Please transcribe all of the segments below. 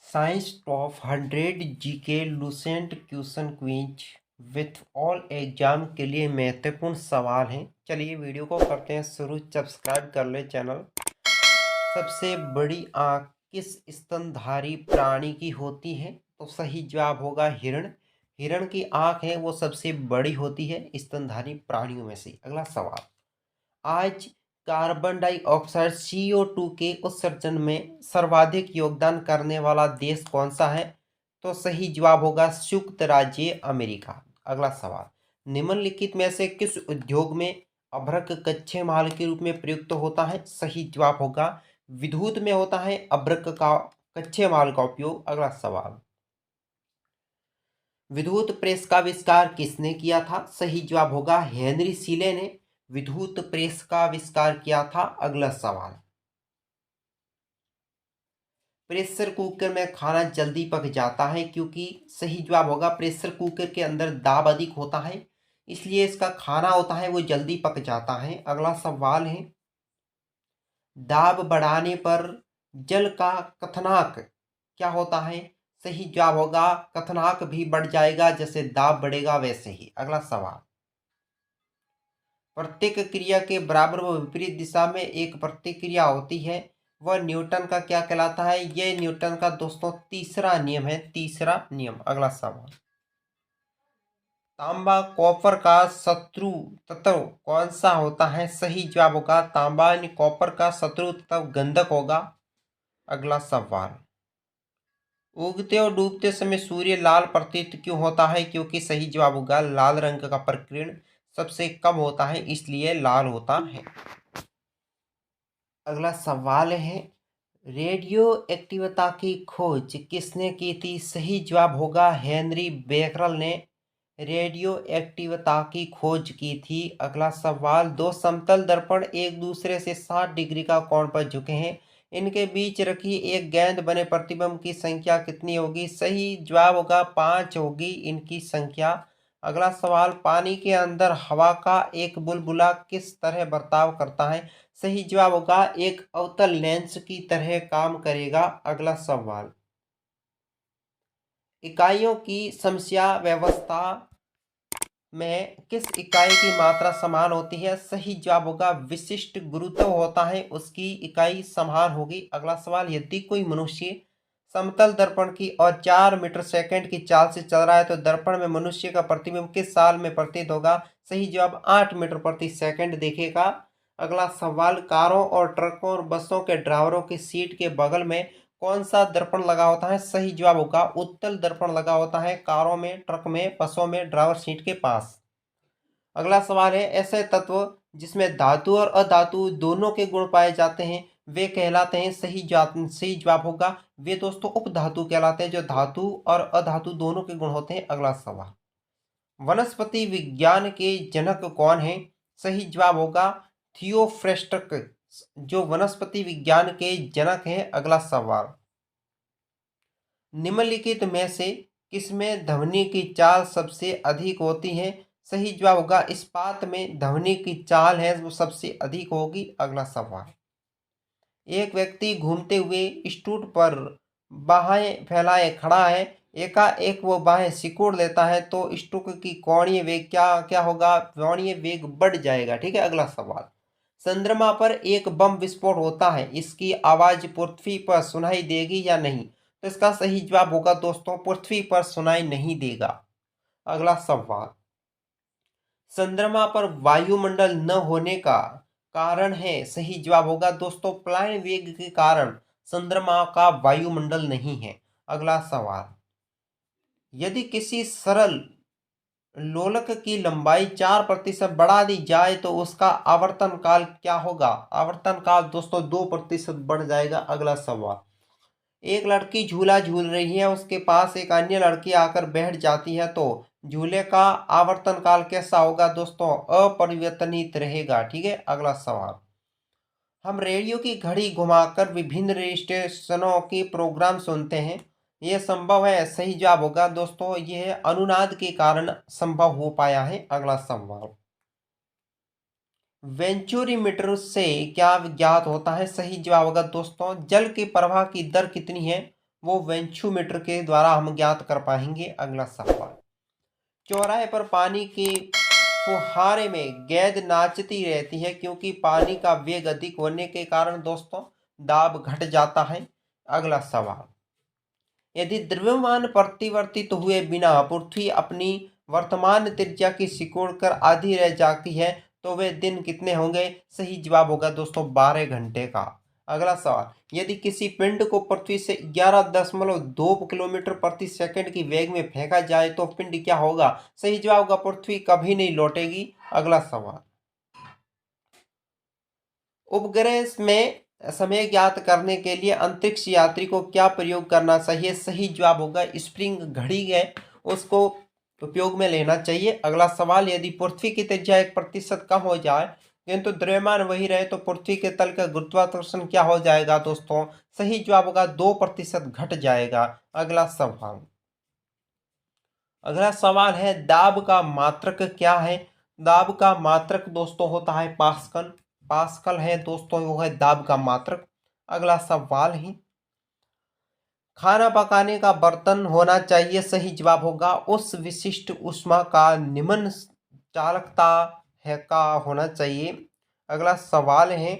Science top 100 GK Lucent question quiz with all exam के लिए महत्वपूर्ण सवाल हैं। चलिए वीडियो को करते हैं शुरू। सब्सक्राइब कर ले चैनल। सबसे बड़ी आंख किस स्तनधारी प्राणी की होती है? तो सही जवाब होगा हिरण। हिरण की आंख है वो सबसे बड़ी होती है स्तनधारी प्राणियों में से। अगला सवाल, आज कार्बन डाइऑक्साइड CO2 के उत्सर्जन में सर्वाधिक योगदान करने वाला देश कौन सा है? तो सही जवाब होगा संयुक्त राज्य अमेरिका। अगला सवाल, निम्नलिखित में से किस उद्योग में अभ्रक कच्चे माल के रूप में प्रयुक्त होता है? सही जवाब होगा विद्युत में होता है अभ्रक का कच्चे माल का उपयोग। अगला सवाल, विद्युत प्रेस का आविष्कार किसने किया था? सही जवाब होगा हेनरी सीले ने विद्युत प्रेस का आविष्कार किया था। अगला सवाल, प्रेशर कुकर में खाना जल्दी पक जाता है क्योंकि? सही जवाब होगा प्रेशर कुकर के अंदर दाब अधिक होता है, इसलिए इसका खाना होता है वो जल्दी पक जाता है। अगला सवाल है, दाब बढ़ाने पर जल का क्वथनांक क्या होता है? सही जवाब होगा क्वथनांक भी बढ़ जाएगा, जैसे दाब बढ़ेगा वैसे ही। अगला सवाल, प्रत्येक क्रिया के बराबर व विपरीत दिशा में एक प्रतिक्रिया होती है, वह न्यूटन का क्या कहलाता है? यह न्यूटन का दोस्तों तीसरा नियम है, तीसरा नियम। अगला सवाल, तांबा कॉपर का शत्रु तत्व कौन सा होता है? सही जवाब होगा तांबा यानी कॉपर का शत्रु तत्व गंधक होगा। अगला सवाल, उगते और डूबते समय सूर्य लाल प्रतीत क्यों होता है? क्योंकि? सही जवाब होगा लाल रंग का प्रकीर्ण सबसे कम होता है, इसलिए लाल होता है। अगला सवाल है, रेडियो एक्टिविता की खोज किसने की थी? सही जवाब होगा हेनरी बेकरल ने रेडियो एक्टिविता की खोज की थी। अगला सवाल, दो समतल दर्पण एक दूसरे से 60 डिग्री का कोण पर झुके हैं, इनके बीच रखी एक गेंद बने प्रतिबिंब की संख्या कितनी होगी? सही जवाब होगा 5 होगी इनकी संख्या। अगला सवाल, पानी के अंदर हवा का एक बुलबुला किस तरह बर्ताव करता है? सही जवाब होगा एक अवतल लेंस की तरह काम करेगा। अगला सवाल, इकाइयों की समस्या व्यवस्था में किस इकाई की मात्रा समान होती है? सही जवाब होगा विशिष्ट गुरुत्व होता है उसकी इकाई समान होगी। अगला सवाल, यदि कोई मनुष्य समतल दर्पण की और 4 मीटर सेकंड की चाल से चल रहा है तो दर्पण में मनुष्य का प्रतिबिंब किस साल में प्रतीत होगा? सही जवाब 8 मीटर प्रति सेकंड देखेगा। अगला सवाल, कारों और ट्रकों और बसों के ड्राइवरों की सीट के बगल में कौन सा दर्पण लगा होता है? सही जवाब होगा उत्तल दर्पण लगा होता है कारों में, ट्रक में, बसों में, ड्राइवर सीट के पास। अगला सवाल है, ऐसे तत्व जिसमें धातु और अधातु दोनों के गुण पाए जाते हैं वे कहलाते हैं? सही जवाब होगा वे दोस्तों उपधातु कहलाते हैं, जो धातु और अधातु दोनों के गुण होते हैं। अगला सवाल, वनस्पति विज्ञान के जनक कौन है? सही जवाब होगा थियोफ्रेस्टस, जो वनस्पति विज्ञान के जनक हैं। अगला सवाल, निम्नलिखित में से किसमें ध्वनि की चाल सबसे अधिक होती है? सही जवाब होगा इस्पात में ध्वनि की चाल है वो सबसे अधिक होगी। अगला सवाल, एक व्यक्ति घूमते हुए स्टूल पर बाहें फैलाए खड़ा है, एकाएक वो बाहें सिकोड़ लेता है तो स्टूल की कोणीय वेग क्या क्या होगा? कोणीय वेग बढ़ जाएगा। ठीक है। अगला सवाल, चंद्रमा पर एक बम विस्फोट होता है, इसकी आवाज पृथ्वी पर सुनाई देगी या नहीं? तो इसका सही जवाब होगा दोस्तों पृथ्वी पर सुनाई नहीं देगा। अगला सवाल, चंद्रमा पर वायुमंडल न होने का कारण है? सही जवाब होगा दोस्तों प्लान वेग के कारण चंद्रमा का वायुमंडल नहीं है। अगला सवाल, यदि किसी सरल लोलक की लंबाई 4% बढ़ा दी जाए तो उसका आवर्तन काल क्या होगा? आवर्तन काल दोस्तों 2% बढ़ जाएगा। अगला सवाल, एक लड़की झूला झूल रही है, उसके पास एक अन्य लड़की आकर बैठ जाती है तो झूले का आवर्तन काल कैसा होगा? दोस्तों अपरिवर्तनित रहेगा। ठीक है। अगला सवाल, हम रेडियो की घड़ी घुमाकर विभिन्न रेडियो स्टेशनों की प्रोग्राम सुनते हैं, यह संभव है? सही जवाब होगा दोस्तों यह अनुनाद के कारण संभव हो पाया है। अगला सवाल, वेंचुरीमीटर से क्या ज्ञात होता है? सही जवाब होगा दोस्तों जल के प्रवाह की दर कितनी है वो वेंचूमीटर के द्वारा हम ज्ञात कर पाएंगे। अगला सवाल, चौराहे पर पानी के फुहारे में गेंद नाचती रहती है क्योंकि पानी का वेग अधिक होने के कारण दोस्तों दाब घट जाता है। अगला सवाल, यदि द्रव्यमान परिवर्तित हुए बिना पृथ्वी अपनी वर्तमान त्रिज्या की सिकुड़कर आधी रह जाती है तो वे दिन कितने होंगे? सही जवाब होगा दोस्तों 12 घंटे का। अगला सवाल, यदि किसी पिंड को पृथ्वी से 11.2 किलोमीटर प्रति सेकंड की वेग में फेंका जाए तो पिंड क्या होगा? सही जवाब होगा पृथ्वी कभी नहीं लौटेगी। अगला सवाल, उपग्रह में समय ज्ञात करने के लिए अंतरिक्ष यात्री को क्या प्रयोग करना चाहिए? सही जवाब होगा स्प्रिंग घड़ी है उसको उपयोग में लेना चाहिए। अगला सवाल, यदि पृथ्वी की त्रिज्या 1% कम हो जाए किंतु द्रव्यमान वही रहे तो पृथ्वी के तल का गुरुत्वाकर्षण क्या हो जाएगा दोस्तों? सही जवाब होगा 2% घट जाएगा। अगला सवाल है दाब का मात्रक क्या है? दाब का मात्रक दोस्तों होता है पास्कल। पास्कल है दोस्तों, वो है दाब का मात्रक। अगला सवाल है, खाना पकाने का बर्तन होना चाहिए। सही जवाब होगा उस विशिष्ट ऊष्मा का निम्न चालकता है का होना चाहिए। अगला सवाल है,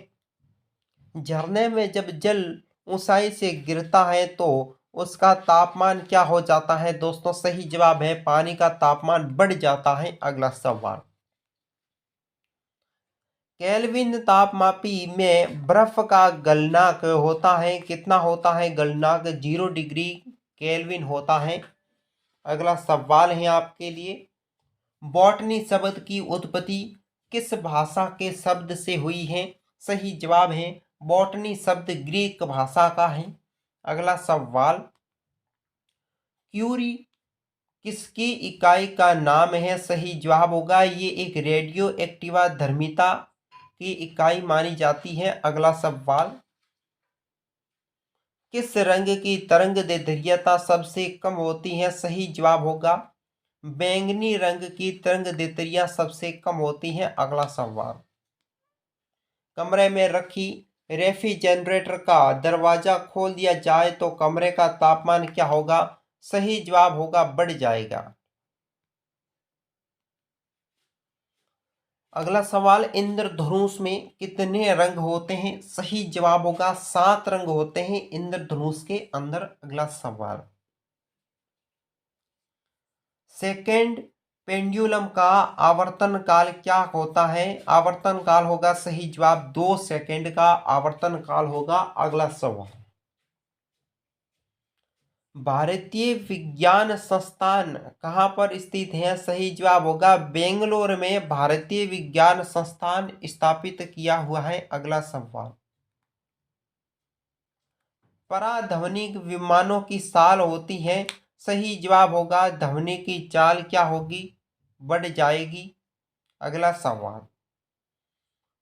झरने में जब जल ऊंचाई से गिरता है तो उसका तापमान क्या हो जाता है दोस्तों? सही जवाब है पानी का तापमान बढ़ जाता है। अगला सवाल, केल्विन तापमापी में बर्फ का गलनांक होता है कितना होता है? गलनांक 0 डिग्री केल्विन होता है। अगला सवाल है आपके लिए, बॉटनी शब्द की उत्पत्ति किस भाषा के शब्द से हुई है? सही जवाब है बॉटनी शब्द ग्रीक भाषा का है। अगला सवाल, क्यूरी किसकी इकाई का नाम है? सही जवाब होगा ये एक रेडियो एक्टिवा धर्मिता की इकाई मानी जाती है। अगला सवाल, किस रंग की तरंग दैर्घ्यता सबसे कम होती है? सही जवाब होगा बैंगनी रंग की तरंग दैर्घ्यता सबसे कम होती है। अगला सवाल, कमरे में रखी रेफ्रिजरेटर का दरवाजा खोल दिया जाए तो कमरे का तापमान क्या होगा? सही जवाब होगा बढ़ जाएगा। अगला सवाल, इंद्रधनुष में कितने रंग होते हैं? सही जवाब होगा 7 रंग होते हैं इंद्रधनुष के अंदर। अगला सवाल, सेकेंड पेंडुलम का आवर्तन काल क्या होता है? आवर्तन काल होगा सही जवाब 2 सेकंड का आवर्तन काल होगा। अगला सवाल, भारतीय विज्ञान संस्थान कहाँ पर स्थित है? सही जवाब होगा बेंगलोर में भारतीय विज्ञान संस्थान स्थापित किया हुआ है। अगला सवाल, पराध्वनिक विमानों की चाल होती है। सही जवाब होगा ध्वनि की चाल क्या होगी? बढ़ जाएगी। अगला सवाल,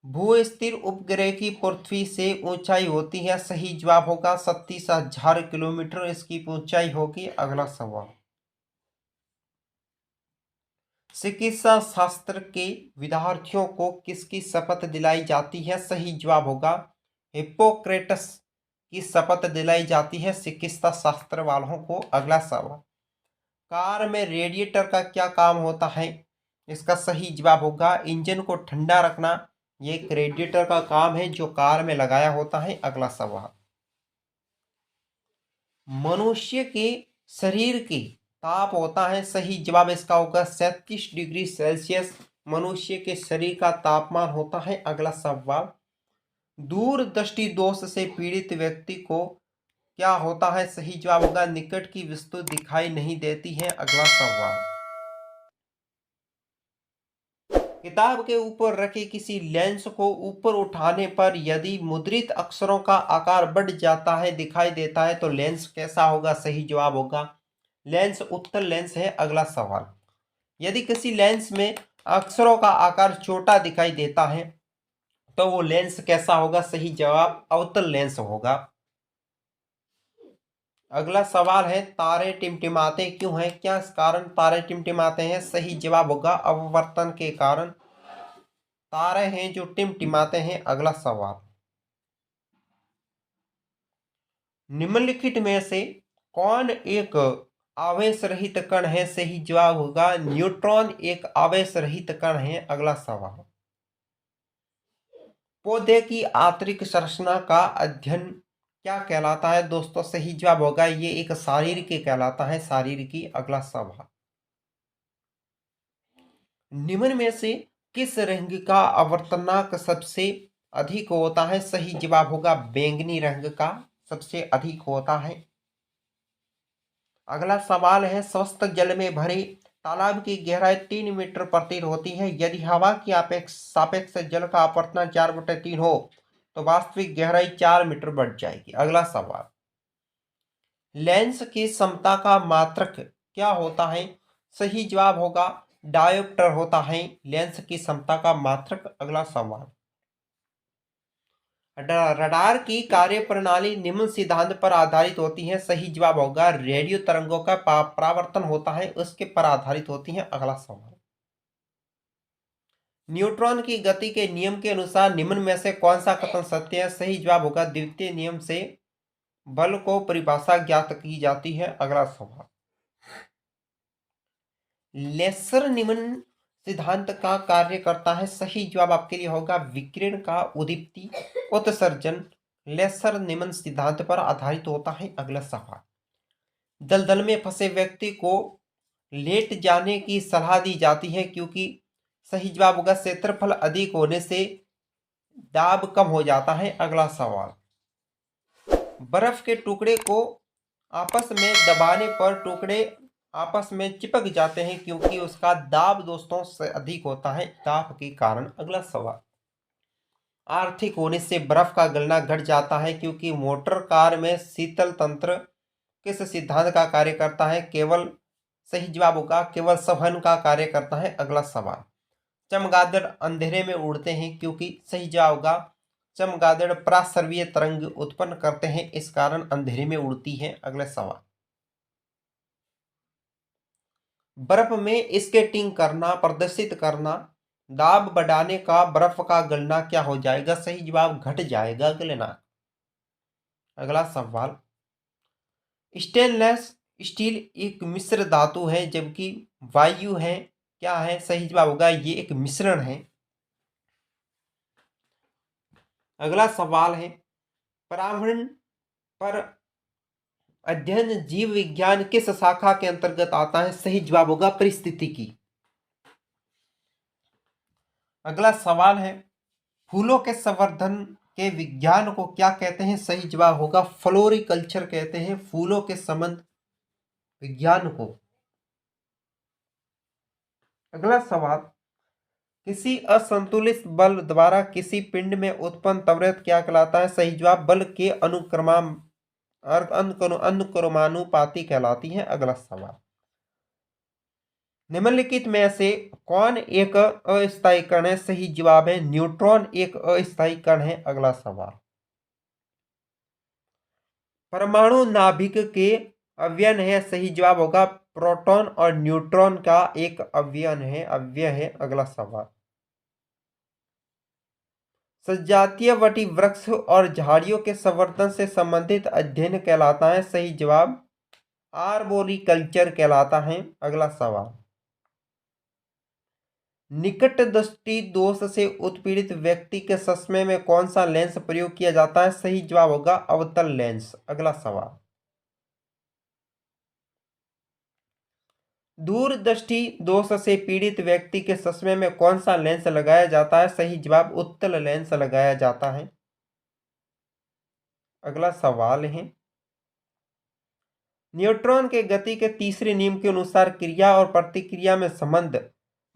भू-स्थिर उपग्रह की पृथ्वी से ऊंचाई होती है। सही जवाब होगा 37,000 किलोमीटर इसकी ऊंचाई होगी। अगला सवाल, चिकित्सा शास्त्र के विद्यार्थियों को किसकी शपथ दिलाई जाती है? सही जवाब होगा हिप्पोक्रेटस की शपथ दिलाई जाती है चिकित्सा शास्त्र वालों को। अगला सवाल, कार में रेडिएटर का क्या काम होता है? इसका सही जवाब होगा इंजन को ठंडा रखना। ये एक रेडिएटर का काम है जो कार में लगाया होता है। अगला सवाल, मनुष्य के शरीर की ताप होता है। सही जवाब इसका होगा 37 डिग्री सेल्सियस मनुष्य के शरीर का तापमान होता है। अगला सवाल, दूरदृष्टि दोष से पीड़ित व्यक्ति को क्या होता है? सही जवाब होगा निकट की वस्तु दिखाई नहीं देती है। अगला सवाल, किताब के ऊपर रखे किसी लेंस को ऊपर उठाने पर यदि मुद्रित अक्षरों का आकार बढ़ जाता है दिखाई देता है तो लेंस कैसा होगा? सही जवाब होगा लेंस उत्तल लेंस है। अगला सवाल, यदि किसी लेंस में अक्षरों का आकार छोटा दिखाई देता है तो वो लेंस कैसा होगा? सही जवाब अवतल लेंस होगा। अगला सवाल है, तारे टिमटिमाते क्यों हैं? क्या कारण तारे टिमटिमाते हैं? सही जवाब होगा अपवर्तन के कारण तारे हैं जो टिमटिमाते हैं। अगला सवाल, निम्नलिखित में से कौन एक आवेश रहित कण है? सही जवाब होगा न्यूट्रॉन एक आवेश रहित कण है। अगला सवाल, पौधे की आंतरिक संरचना का अध्ययन क्या कहलाता है? दोस्तों सही जवाब होगा ये एक शारीरिकी कहलाता है, शारीरिकी। अगला सवाल, निम्न में से किस रंग का आवर्तनांक सबसे अधिक होता है? सही जवाब होगा बैंगनी रंग का सबसे अधिक होता है। अगला सवाल है, स्वस्थ जल में भरे तालाब की गहराई 3 मीटर प्रति होती है। यदि हवा की सापेक्ष जल का अपवर्तनांक 4/3 हो तो वास्तविक गहराई 4 मीटर बढ़ जाएगी। अगला सवाल, लेंस की समता का मात्रक क्या होता है? सही जवाब होगा डायोप्टर होता है लेंस की समता का मात्रक। अगला सवाल, रडार की कार्यप्रणाली निम्न सिद्धांत पर आधारित होती है। सही जवाब होगा रेडियो तरंगों का परावर्तन होता है उसके पर आधारित होती है। अगला सवाल, न्यूट्रॉन की गति के नियम के अनुसार निम्न में से कौन सा कथन सत्य है? सही जवाब होगा द्वितीय नियम से बल को परिभाषा ज्ञात की जाती है। अगला सवाल, लेसर निम्न सिद्धांत का कार्य करता है। सही जवाब आपके लिए होगा विकिरण का उदीप्ति उत्सर्जन लेसर निम्न सिद्धांत पर आधारित होता है। अगला सवाल, दलदल में फंसे व्यक्ति को लेट जाने की सलाह दी जाती है क्योंकि सही जवाब होगा क्षेत्रफल अधिक होने से दाब कम हो जाता है। अगला सवाल, बर्फ के टुकड़े को आपस में दबाने पर टुकड़े आपस में चिपक जाते हैं क्योंकि उसका दाब दोस्तों से अधिक होता है दाब के कारण। अगला सवाल, आर्थिक होने से बर्फ का गलना घट जाता है क्योंकि मोटर कार में शीतल तंत्र किस सिद्धांत का कार्य करता है? केवल सही जवाब होगा केवल संवहन का कार्य करता है। अगला सवाल, चमगादड़ अंधेरे में उड़ते हैं क्योंकि सही जवाब होगा चमगादड़ पराश्रवीय तरंग उत्पन्न करते हैं इस कारण अंधेरे में उड़ती है। अगला सवाल, बर्फ में स्केटिंग करना प्रदर्शित करना दाब बढ़ाने का बर्फ का गलना क्या हो जाएगा? सही जवाब घट जाएगा गलना। अगला सवाल, स्टेनलेस स्टील एक मिश्र धातु है जबकि वायु है क्या है? सही जवाब होगा ये एक मिश्रण है। अगला सवाल है, पर्यावरण पर अध्ययन जीव विज्ञान किस शाखा के अंतर्गत आता है? सही जवाब होगा पारिस्थितिकी। अगला सवाल है, फूलों के संवर्धन के विज्ञान को क्या कहते हैं? सही जवाब होगा फ्लोरिकल्चर कहते हैं फूलों के संबंध विज्ञान को। अगला सवाल, किसी असंतुलित बल द्वारा किसी पिंड में उत्पन्न त्वरण क्या कहलाता है? सही जवाब बल के अनुक्रमानुपाती कहलाती है। अगला सवाल, निम्नलिखित में से कौन एक अस्थायी कण है? सही जवाब है न्यूट्रॉन एक अस्थायी कण है। अगला सवाल, परमाणु नाभिक के अवयव है। सही जवाब होगा प्रोटॉन और न्यूट्रॉन का एक अवयव है। अगला सवाल, सजातीय वटी वृक्ष और झाड़ियों के संवर्धन से संबंधित अध्ययन कहलाता है। सही जवाब आर्बोरिकल्चर कहलाता है। अगला सवाल, निकट दृष्टि दोष से उत्पीड़ित व्यक्ति के चश्मे में कौन सा लेंस प्रयोग किया जाता है? सही जवाब होगा अवतल लेंस। अगला सवाल, दूरदृष्टि दोष से पीड़ित व्यक्ति के चश्मे में कौन सा लेंस लगाया जाता है? सही जवाब उत्तल लेंस लगाया जाता है। अगला सवाल है, न्यूट्रॉन के गति के तीसरे नियम के अनुसार क्रिया और प्रतिक्रिया में संबंध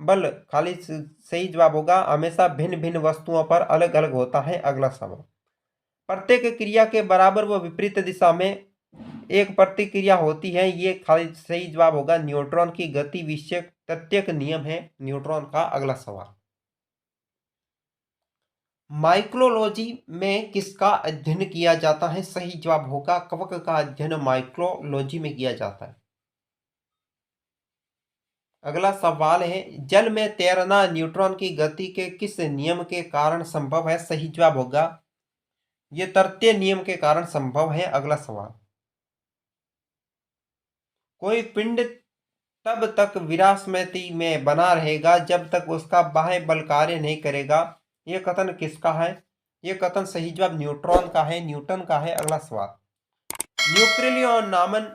बल खाली सही जवाब होगा हमेशा भिन्न भिन्न वस्तुओं पर अलग अलग होता है। अगला सवाल, प्रत्येक क्रिया के बराबर व विपरीत दिशा में एक प्रतिक्रिया होती है ये खाली सही जवाब होगा न्यूट्रॉन की गति विषयक प्रत्येक नियम है न्यूट्रॉन का। अगला सवाल, माइक्रोलॉजी में किसका अध्ययन किया जाता है? सही जवाब होगा कवक का अध्ययन माइक्रोलॉजी में किया जाता है। अगला सवाल है, जल में तैरना न्यूट्रॉन की गति के किस नियम के कारण संभव है? सही जवाब होगा यह तृतीय नियम के कारण संभव है। अगला सवाल, कोई पिंड तब तक विरासमती में बना रहेगा जब तक उसका बाह्य बल कार्य नहीं करेगा। यह कथन किसका है? यह कथन सही जवाब न्यूट्रॉन का है, न्यूटन का है। अगला सवाल, न्यूक्लियन नामन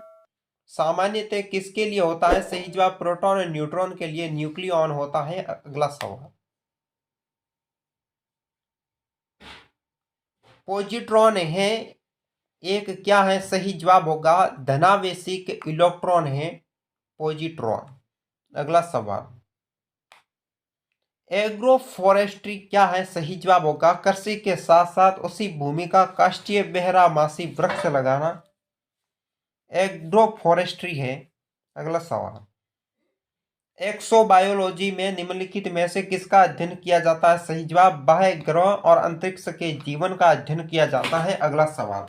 सामान्यतः किसके लिए होता है? सही जवाब प्रोटॉन और न्यूट्रॉन के लिए न्यूक्लियन होता है। अगला सवाल, पॉजिट्रॉन है एक क्या है? सही जवाब होगा धनावेशिक इलेक्ट्रॉन है पॉजिट्रॉन। अगला सवाल, एग्रो फॉरेस्ट्री क्या है? सही जवाब होगा कृषि के साथ साथ उसी भूमि का काष्ठीय बहरामासी वृक्ष लगाना एग्रो फॉरेस्ट्री है। अगला सवाल, एक्सोबायोलॉजी में निम्नलिखित में से किसका अध्ययन किया जाता है? सही जवाब बाह्य ग्रह और अंतरिक्ष के जीवन का अध्ययन किया जाता है। अगला सवाल,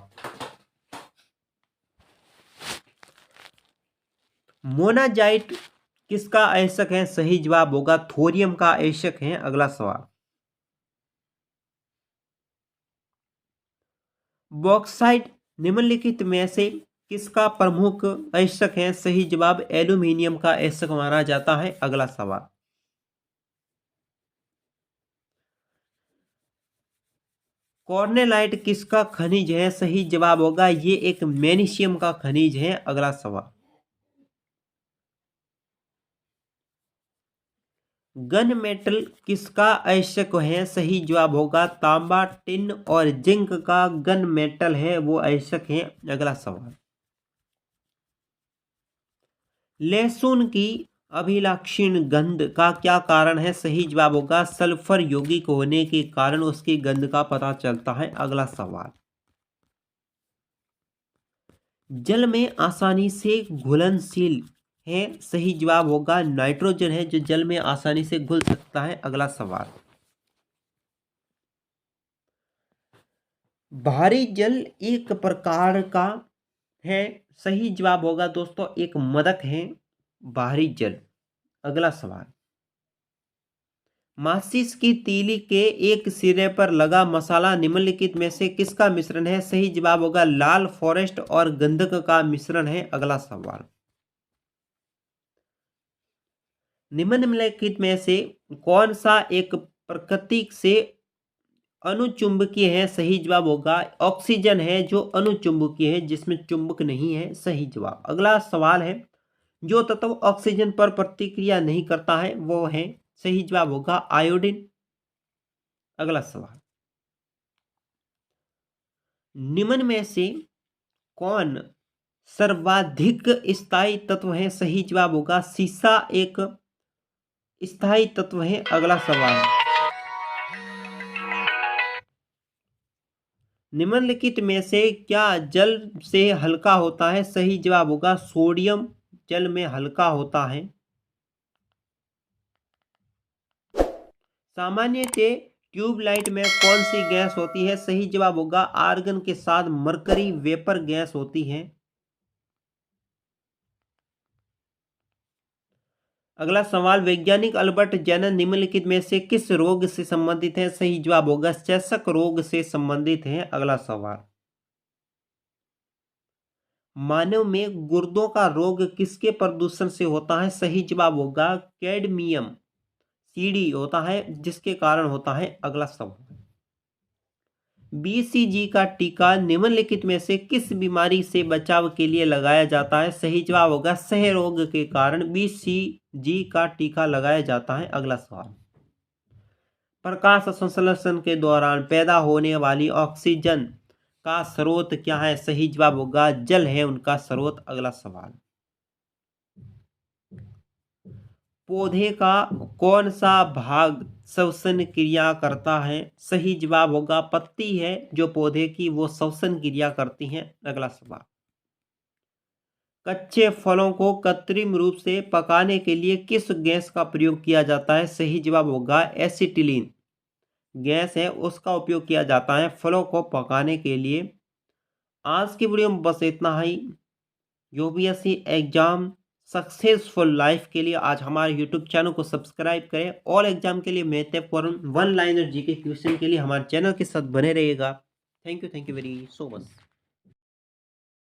मोनाजाइट किसका आयशक है? सही जवाब होगा थोरियम का आयशक है। अगला सवाल, बॉक्साइट निम्नलिखित में से किसका प्रमुख आयशक है? सही जवाब एल्यूमिनियम का आयशक माना जाता है। अगला सवाल, कॉर्नेलाइट किसका खनिज है? सही जवाब होगा ये एक मैग्नीशियम का खनिज है। अगला सवाल, गन मेटल किसका आयशक है? सही जवाब होगा तांबा, टिन और जिंक का गन मेटल है वो आयशक है। अगला सवाल, लहसुन की अभिलक्षण गंध का क्या कारण है? सही जवाब होगा सल्फर यौगिक होने के कारण उसकी गंध का पता चलता है। अगला सवाल, जल में आसानी से घुलनशील है? सही जवाब होगा नाइट्रोजन है जो जल में आसानी से घुल सकता है। अगला सवाल, भारी जल एक प्रकार का है? सही जवाब होगा दोस्तों एक मदक है भारी जल। अगला सवाल, माचिस की तीली के एक सिरे पर लगा मसाला निम्नलिखित में से किसका मिश्रण है? सही जवाब होगा लाल फॉरेस्ट और गंधक का मिश्रण है। अगला सवाल, निम्नलिखित में से कौन सा एक प्रकृति से अनुचुंबकीय है? सही जवाब होगा ऑक्सीजन है जो अनुचुंबकीय है जिसमें चुंबक नहीं है। सही जवाब। अगला सवाल है, जो तत्व ऑक्सीजन पर प्रतिक्रिया नहीं करता है वो है? सही जवाब होगा आयोडीन। अगला सवाल, निम्न में से कौन सर्वाधिक स्थायी तत्व है? सही जवाब होगा सीसा एक स्थायी तत्व है। अगला सवाल, निम्नलिखित में से क्या जल से हल्का होता है? सही जवाब होगा सोडियम जल में हल्का होता है। सामान्यतः ट्यूबलाइट में कौन सी गैस होती है? सही जवाब होगा आर्गन के साथ मरकरी वेपर गैस होती है। अगला सवाल, वैज्ञानिक अल्बर्ट जेनर निम्नलिखित में से किस रोग से संबंधित है? सही जवाब होगा चेचक रोग से संबंधित है। अगला सवाल, मानव में गुर्दों का रोग किसके प्रदूषण से होता है? सही जवाब होगा कैडमियम सीडी होता है जिसके कारण होता है। अगला सवाल, बीसीजी का टीका निम्नलिखित में से किस बीमारी से बचाव के लिए लगाया जाता है? सही जवाब होगा क्षय रोग के कारण बीसीजी का टीका लगाया जाता है। अगला सवाल, प्रकाश संश्लेषण के दौरान पैदा होने वाली ऑक्सीजन का स्रोत क्या है? सही जवाब होगा जल है उनका स्रोत। अगला सवाल, पौधे का कौन सा भाग श्वसन क्रिया करता है? सही जवाब होगा पत्ती है जो पौधे की वो श्वसन क्रिया करती है। अगला सवाल, कच्चे फलों को कृत्रिम रूप से पकाने के लिए किस गैस का प्रयोग किया जाता है? सही जवाब होगा एसिटिलीन गैस है उसका उपयोग किया जाता है फलों को पकाने के लिए। आज की वीडियो में बस इतना ही। यूपीएससी एग्जाम सक्सेसफुल लाइफ के लिए आज हमारे यूट्यूब चैनल को सब्सक्राइब करें। ऑल एग्जाम के लिए महत्वपूर्ण वन लाइनर जीके क्वेश्चन के लिए हमारे चैनल के साथ बने रहिएगा। Thank you very so much.